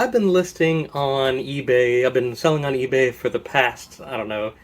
I've been listing on eBay. I've been selling on eBay for the past, I don't know,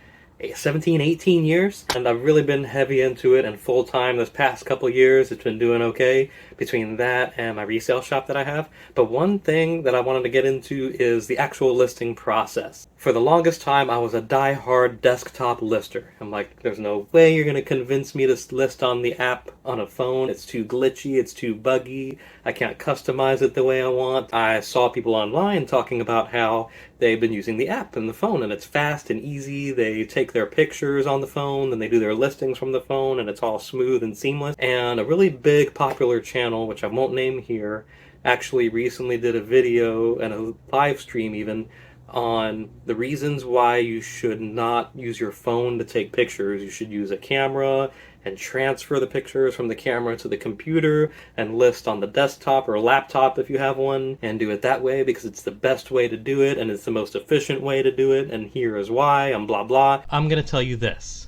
17, 18 years. And I've really been heavy into it and full time this past couple years. It's been doing okay between that and my resale shop that I have. But one thing that I wanted to get into is the actual listing process. For the longest time, I was a die-hard desktop lister. I'm like, there's no way you're going to convince me to list on the app on a phone. It's too glitchy, it's too buggy. I can't customize it the way I want. I saw people online talking about how they've been using the app and the phone, and it's fast and easy. They take their pictures on the phone, then they do their listings from the phone, and it's all smooth and seamless. And a really big popular channel, which I won't name here, actually recently did a video and a live stream even on the reasons why you should not use your phone to take pictures. You should use a camera and transfer the pictures from the camera to the computer and list on the desktop or laptop if you have one, and do it that way because it's the best way to do it and it's the most efficient way to do it, and here is why, and blah blah. I'm gonna tell you this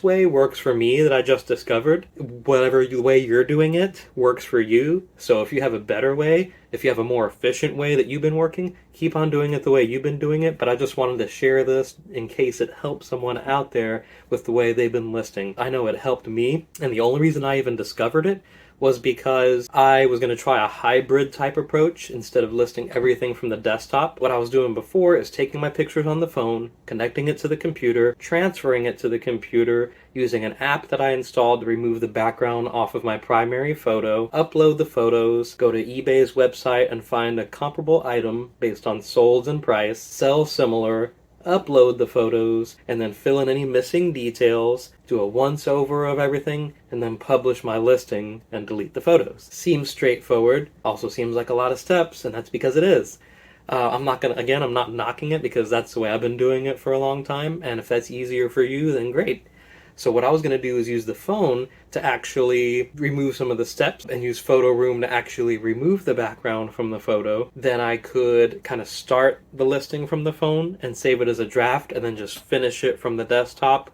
way works for me that I just discovered. Whatever way you're doing it works for you. So if you have a better way, if you have a more efficient way that you've been working, keep on doing it the way you've been doing it. But I just wanted to share this in case it helps someone out there with the way they've been listing. I know it helped me, and the only reason I even discovered it was because I was going to try a hybrid type approach instead of listing everything from the desktop. What I was doing before is taking my pictures on the phone, connecting it to the computer, transferring it to the computer, using an app that I installed to remove the background off of my primary photo, upload the photos, go to eBay's website and find a comparable item based on solds and price, sell similar, upload the photos, and then fill in any missing details, do a once over of everything, and then publish my listing and delete the photos. Seems straightforward, also seems like a lot of steps, and that's because it is. I'm not knocking it because that's the way I've been doing it for a long time, and if that's easier for you, then great. So what I was going to do is use the phone to actually remove some of the steps and use Photo Room to actually remove the background from the photo. Then I could kind of start the listing from the phone and save it as a draft and then just finish it from the desktop,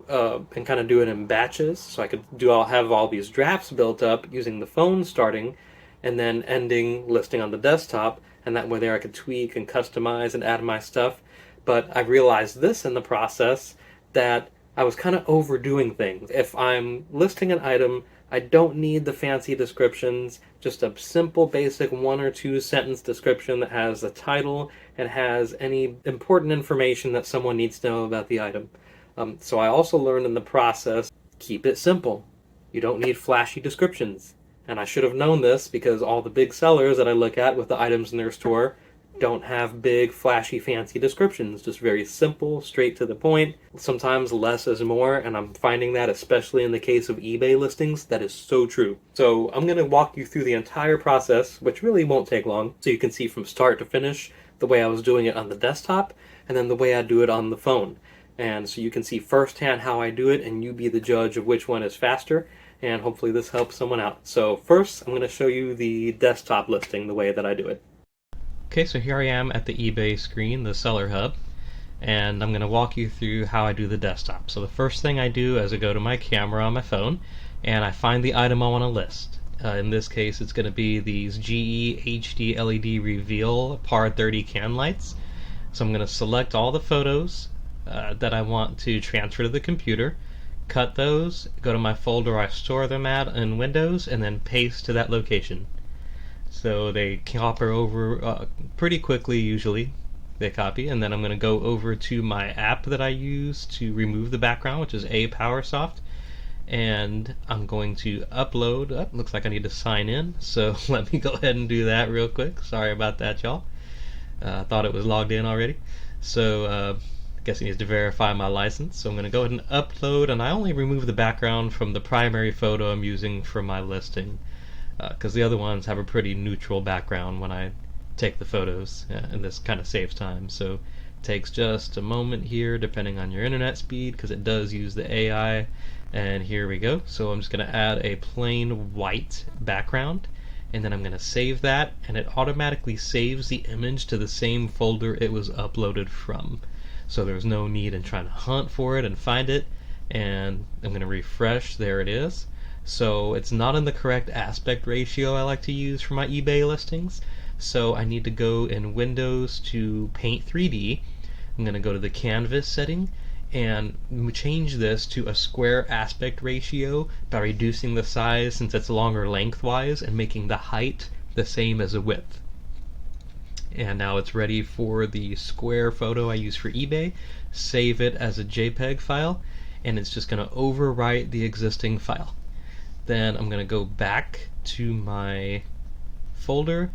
and kind of do it in batches. So I could have all these drafts built up using the phone starting and then ending listing on the desktop, and that way there I could tweak and customize and add my stuff. But I realized this in the process, that I was kind of overdoing things. If I'm listing an item, I don't need the fancy descriptions, just a simple basic 1 or 2 sentence description that has the title and has any important information that someone needs to know about the item. So I also learned in the process, keep it simple. You don't need flashy descriptions. And I should have known this because all the big sellers that I look at with the items in their store don't have big, flashy, fancy descriptions. Just very simple, straight to the point. Sometimes less is more, and I'm finding that especially in the case of eBay listings, that is so true. So I'm going to walk you through the entire process, which really won't take long, so you can see from start to finish the way I was doing it on the desktop, and then the way I do it on the phone. And so you can see firsthand how I do it, and you be the judge of which one is faster, and hopefully this helps someone out. So first, I'm going to show you the desktop listing, the way that I do it. Okay, so here I am at the eBay screen, the seller hub, and I'm going to walk you through how I do the desktop. So the first thing I do is I go to my camera on my phone and I find the item I want to list. In this case, it's going to be these GE HD LED Reveal Par 30 can lights. So I'm going to select all the photos that I want to transfer to the computer, cut those, go to my folder I store them at in Windows, and then paste to that location. So they copy over pretty quickly, usually they copy, and then I'm going to go over to my app that I use to remove the background, which is PowerSoft, and I'm going to upload. Looks like I need to sign in, so let me go ahead and do that real quick. Sorry about that, y'all. I thought it was logged in already. So I guess it needs to verify my license, so I'm going to go ahead and upload, and I only remove the background from the primary photo I'm using for my listing, because the other ones have a pretty neutral background when I take the photos, and this kind of saves time. So it takes just a moment here depending on your internet speed, because it does use the AI. And here we go. So I'm just going to add a plain white background, and then I'm going to save that, and it automatically saves the image to the same folder it was uploaded from. So there's no need in trying to hunt for it and find it. And I'm going to refresh. There it is. So it's not in the correct aspect ratio I like to use for my eBay listings, So I need to go in Windows to Paint 3D. I'm going to go to the canvas setting and change this to a square aspect ratio by reducing the size since it's longer lengthwise and making the height the same as the width. And now it's ready for the square photo I use for eBay. Save it as a JPEG file, and it's just going to overwrite the existing file. Then I'm going to go back to my folder.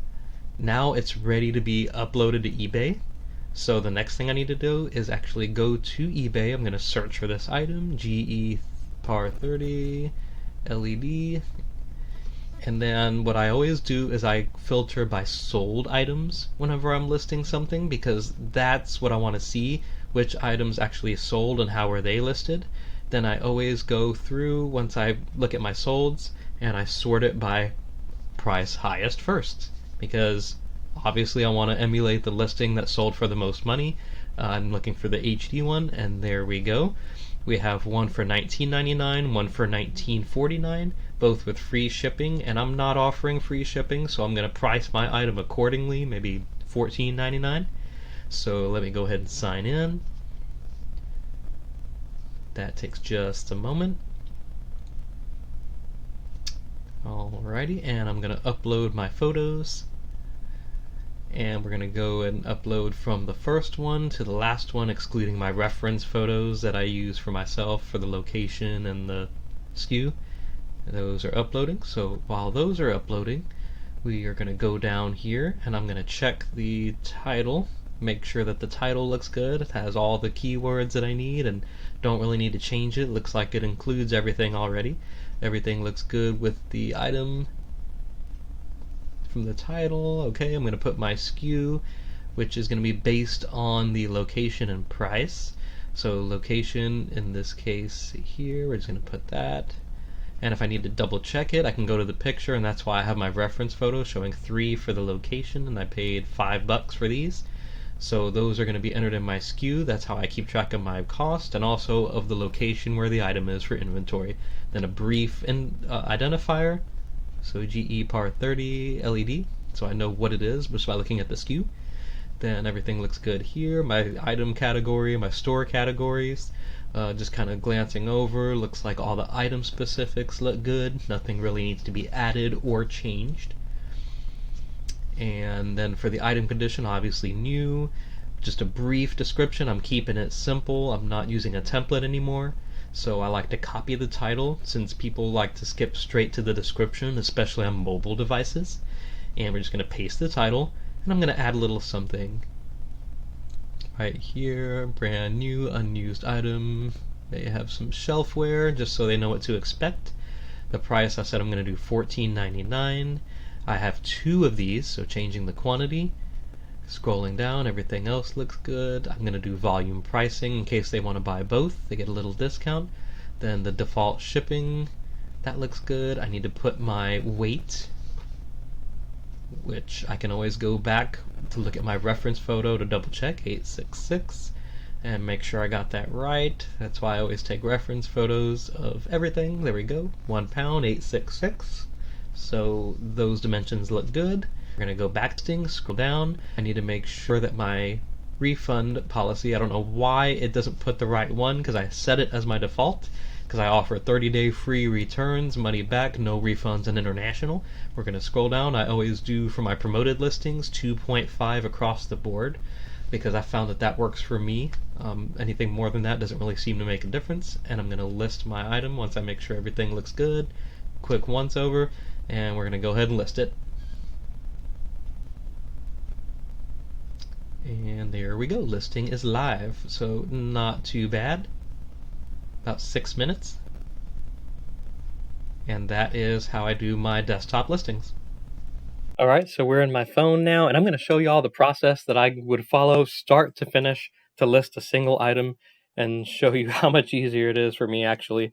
Now it's ready to be uploaded to eBay. So the next thing I need to do is actually go to eBay. I'm going to search for this item, GE Par 30 LED. And then what I always do is I filter by sold items whenever I'm listing something, because that's what I want to see, which items actually sold and how are they listed. Then I always go through once I look at my solds and I sort it by price highest first, because obviously I want to emulate the listing that sold for the most money. I'm looking for the HD one, and there we go. We have one for $19.99, one for $19.49, both with free shipping, and I'm not offering free shipping, so I'm going to price my item accordingly, maybe $14.99. So let me go ahead and sign in. That takes just a moment. Alrighty, and I'm going to upload my photos. And we're going to go and upload from the first one to the last one, excluding my reference photos that I use for myself for the location and the SKU. Those are uploading. So while those are uploading, we are going to go down here and I'm going to check the title, make sure that the title looks good. It has all the keywords that I need and don't really need to change it. Looks like it includes everything already. Everything looks good with the item from the title. Okay, I'm going to put my SKU, which is going to be based on the location and price. So location, in this case here, we're just going to put that. And if I need to double check it, I can go to the picture, and that's why I have my reference photo showing 3 for the location, and I paid $5 for these. So those are going to be entered in my SKU. That's how I keep track of my cost and also of the location where the item is for inventory. Then a brief identifier, so GE Par 30 LED, so I know what it is just by looking at the SKU. Then everything looks good here. My item category, my store categories, just kind of glancing over, looks like all the item specifics look good. Nothing really needs to be added or changed. And then for the item condition, obviously new. Just a brief description. I'm keeping it simple. I'm not using a template anymore. So I like to copy the title since people like to skip straight to the description, especially on mobile devices. And we're just going to paste the title, and I'm going to add a little something right here. Brand new, unused item. They have some shelfware just so they know what to expect. The price, I said I'm going to do $14.99. I have 2 of these, so changing the quantity. Scrolling down, everything else looks good. I'm going to do volume pricing in case they want to buy both. They get a little discount. Then the default shipping, that looks good. I need to put my weight, which I can always go back to look at my reference photo to double check, 866, and make sure I got that right. That's why I always take reference photos of everything. There we go, 1 pound, 866. So those dimensions look good. We're going to go back to scroll down. I need to make sure that my refund policy, I don't know why it doesn't put the right one because I set it as my default, because I offer 30-day free returns, money back, no refunds, and international. We're going to scroll down. I always do for my promoted listings 2.5 across the board because I found that that works for me. Anything more than that doesn't really seem to make a difference. And I'm going to list my item once I make sure everything looks good. Quick once over, and we're going to go ahead and list it. And there we go, listing is live, so not too bad. About 6 minutes. And that is how I do my desktop listings. Alright, so we're in my phone now, and I'm going to show you all the process that I would follow start to finish to list a single item and show you how much easier it is for me actually.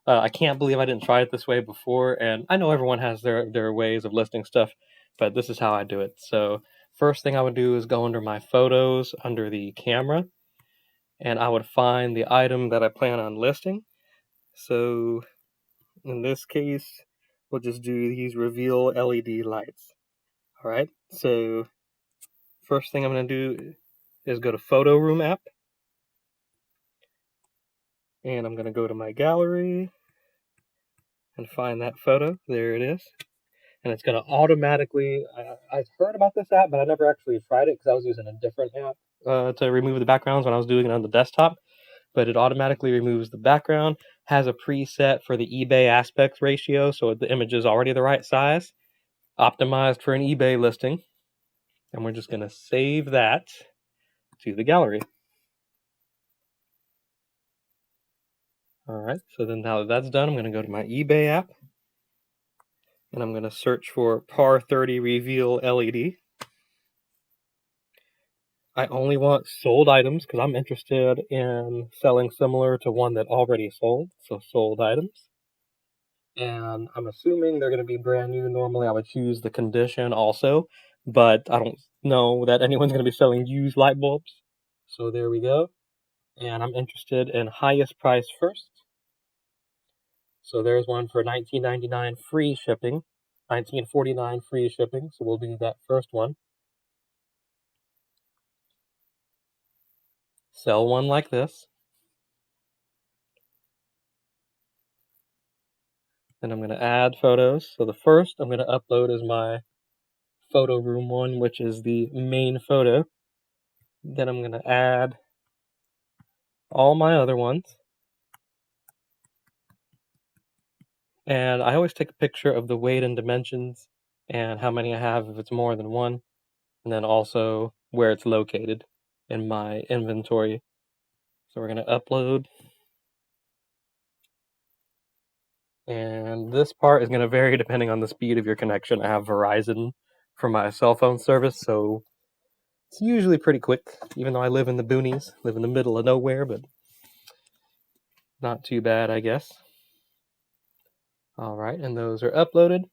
I can't believe I didn't try it this way before, and I know everyone has their ways of listing stuff, but this is how I do it. So first thing I would do is go under my photos, under the camera, and I would find the item that I plan on listing. So in this case, we'll just do these reveal LED lights. Alright, so first thing I'm going to do is go to Photo Room app, and I'm going to go to my gallery and find that photo. There it is. And it's going to automatically, I've heard about this app, but I never actually tried it because I was using a different app to remove the backgrounds when I was doing it on the desktop. But it automatically removes the background, has a preset for the eBay aspect ratio, so the image is already the right size, optimized for an eBay listing. And we're just going to save that to the gallery. All right, so then now that that's done, I'm going to go to my eBay app, and I'm going to search for Par 30 Reveal LED. I only want sold items because I'm interested in selling similar to one that already sold, so sold items. And I'm assuming they're going to be brand new. Normally I would choose the condition also, but I don't know that anyone's going to be selling used light bulbs. So there we go. And I'm interested in highest price first. So there's one for $19.99 free shipping, $19.49 free shipping. So we'll do that first one. Sell one like this. Then I'm going to add photos. So the first I'm going to upload is my photo room one, which is the main photo. Then I'm going to add all my other ones. And I always take a picture of the weight and dimensions and how many I have if it's more than one, and then also where it's located in my inventory. So we're going to upload. And this part is going to vary depending on the speed of your connection. I have Verizon for my cell phone service, so it's usually pretty quick, even though I live in the boonies, live in the middle of nowhere, but not too bad, I guess. All right, and those are uploaded.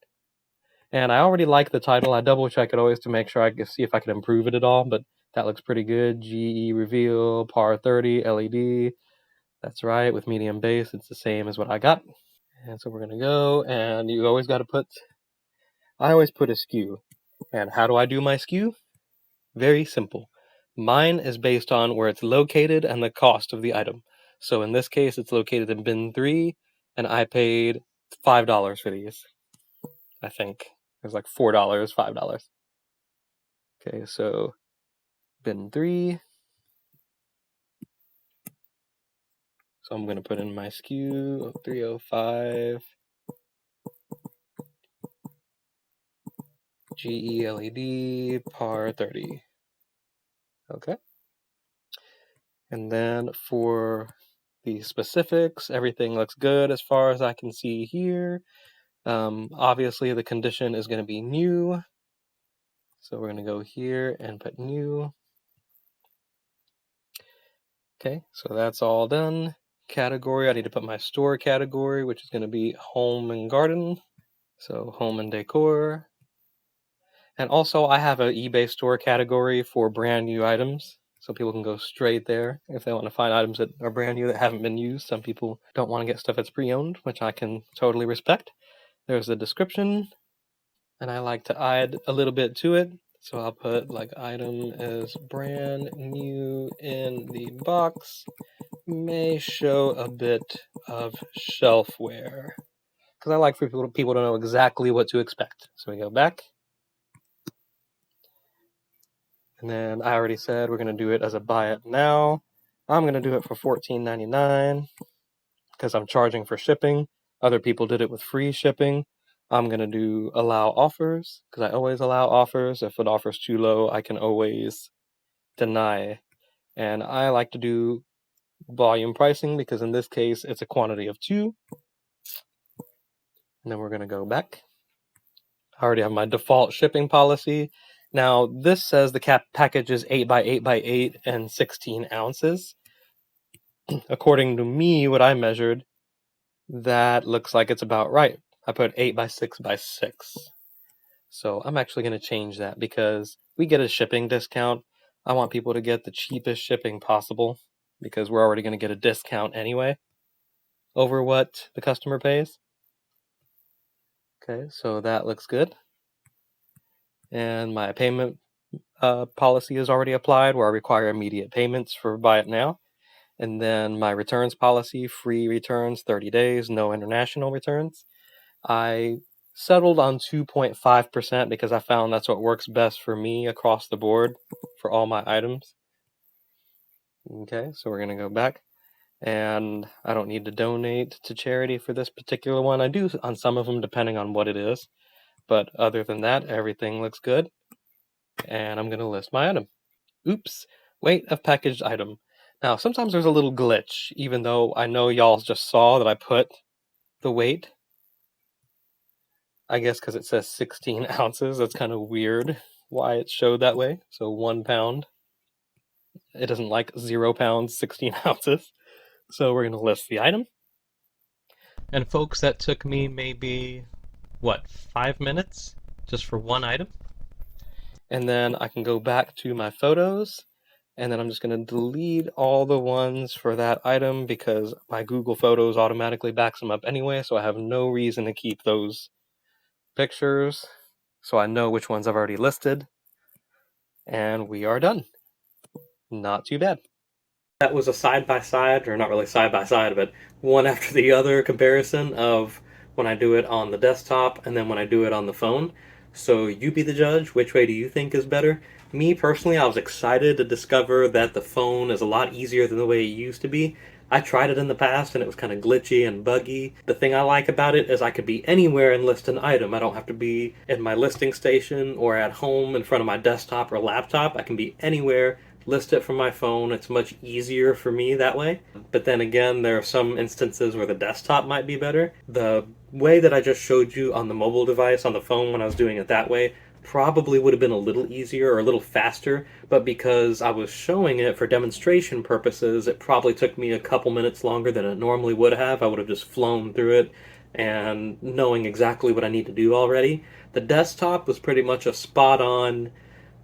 And I already like the title. I double check it always to make sure I can see if I can improve it at all, but that looks pretty good. GE Reveal, Par 30, LED. That's right, with medium base, it's the same as what I got. And so we're going to go, and you always got to put, I always put a SKU. And how do I do my SKU? Very simple. Mine is based on where it's located and the cost of the item. So in this case, it's located in bin 3, and I paid $5 for these, I think. It was like $4, $5. Okay, so bin 3. So I'm going to put in my SKU 305 GE LED Par 30. Okay. And then for the specifics, everything looks good as far as I can see here. Obviously, the condition is going to be new. So we're going to go here and put new. Okay, so that's all done. Category, I need to put my store category, which is going to be home and garden. So home and decor. And also I have an eBay store category for brand new items. So people can go straight there if they want to find items that are brand new that haven't been used. Some people don't want to get stuff that's pre-owned, which I can totally respect. There's the description. And I like to add a little bit to it. So I'll put like item is brand new in the box, may show a bit of shelfware. Because I like for people to know exactly what to expect. So we go back. And then I already said we're going to do it as a buy it now. I'm going to do it for $14.99 because I'm charging for shipping. Other people did it with free shipping. I'm going to do allow offers because I always allow offers. If an offer's too low, I can always deny. And I like to do volume pricing because in this case, it's a quantity of 2. And then we're going to go back. I already have my default shipping policy. Now, this says the package is 8 by 8 by 8 and 16 ounces. According to me, what I measured, that looks like it's about right. I put 8 by 6 by 6. So I'm actually going to change that because we get a shipping discount. I want people to get the cheapest shipping possible because we're already going to get a discount anyway over what the customer pays. Okay, so that looks good. And my payment policy is already applied, where I require immediate payments for buy it now. And then my returns policy, free returns, 30 days, no international returns. I settled on 2.5% because I found that's what works best for me across the board for all my items. Okay, so we're going to go back. And I don't need to donate to charity for this particular one. I do on some of them, depending on what it is. But other than that, everything looks good. And I'm going to list my item. Oops, weight of packaged item. Now, sometimes there's a little glitch, even though I know y'all just saw that I put the weight. I guess because it says 16 ounces. That's kind of weird why it showed that way. So 1 pound. It doesn't like 0 pounds, 16 ounces. So we're going to list the item. And folks, that took me maybe, 5 minutes just for one item? And then I can go back to my photos, and then I'm just going to delete all the ones for that item because my Google Photos automatically backs them up anyway, so I have no reason to keep those pictures. So I know which ones I've already listed. And we are done. Not too bad. That was a side-by-side, or not really side-by-side, but one after the other comparison of when I do it on the desktop and then when I do it on the phone. So you be the judge. Which way do you think is better? Me, personally, I was excited to discover that the phone is a lot easier than the way it used to be. I tried it in the past and it was kind of glitchy and buggy. The thing I like about it is I could be anywhere and list an item. I don't have to be in my listing station or at home in front of my desktop or laptop. I can be anywhere, list it from my phone. It's much easier for me that way. But then again, there are some instances where the desktop might be better. The way that I just showed you on the mobile device, on the phone when I was doing it that way, probably would have been a little easier or a little faster, but because I was showing it for demonstration purposes, it probably took me a couple minutes longer than it normally would have. I would have just flown through it and knowing exactly what I need to do already. The desktop was pretty much a spot-on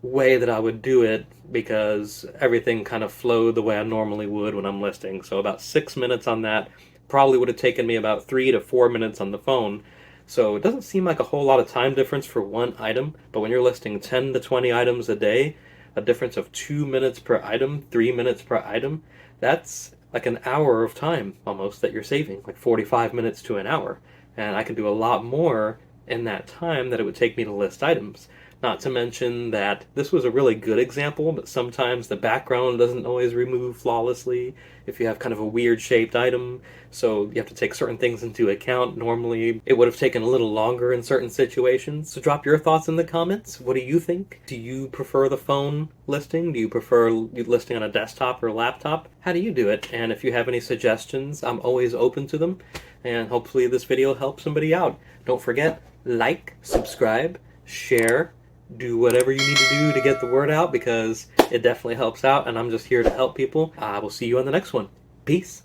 way that I would do it because everything kind of flowed the way I normally would when I'm listing. So about 6 minutes on that. Probably would have taken me about 3 to 4 minutes on the phone. So it doesn't seem like a whole lot of time difference for one item, but when you're listing 10 to 20 items a day, a difference of 2 minutes per item, 3 minutes per item, that's like an hour of time almost that you're saving, like 45 minutes to an hour. And I can do a lot more in that time that it would take me to list items. Not to mention that this was a really good example, but sometimes the background doesn't always remove flawlessly if you have kind of a weird shaped item, so you have to take certain things into account. Normally, it would have taken a little longer in certain situations. So drop your thoughts in the comments. What do you think? Do you prefer the phone listing? Do you prefer listing on a desktop or laptop? How do you do it? And if you have any suggestions, I'm always open to them, and hopefully this video helps somebody out. Don't forget, like, subscribe, share, do whatever you need to do to get the word out because it definitely helps out, and I'm just here to help people. I will see you on the next one. Peace.